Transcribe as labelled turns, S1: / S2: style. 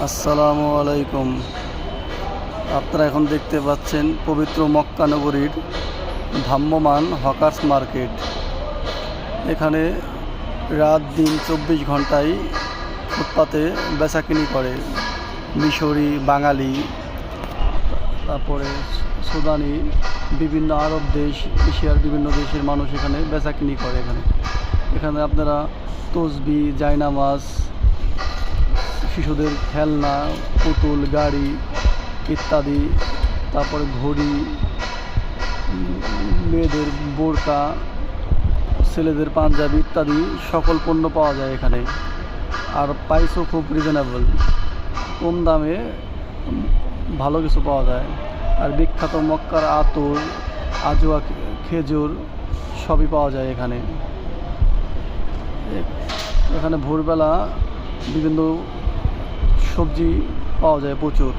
S1: আসসালামু আলাইকুম। আপনারা এখন দেখতে পাচ্ছেন পবিত্র মক্কা নগরীর ভ্রাম্যমান হকার্স মার্কেট। এখানে রাত দিন 24 ঘন্টায় ফুটপাতে বেচাকিনি করে মিশরি, বাঙালি, তারপরে সুদানি, বিভিন্ন আরব দেশ, এশিয়ার বিভিন্ন দেশের মানুষ এখানে বেচাকিনি করে। এখানে আপনারা তসবি, জায়নামাজ, শিশুদের খেলনা, পুতুল, গাড়ি ইত্যাদি, তারপরে ঘড়ি, মেয়েদের বোরকা, ছেলেদের পাঞ্জাবি ইত্যাদি সকল পণ্য পাওয়া যায় এখানে। আর প্রাইসও খুব রিজনেবল, কম দামে ভালো কিছু পাওয়া যায়। আর বিখ্যাত মক্কার আতর, আজওয়া, খেজুর সবই পাওয়া যায় এখানে। এখানে ভোরবেলা বিভিন্ন সবজি পাওয়া যায় প্রচুর।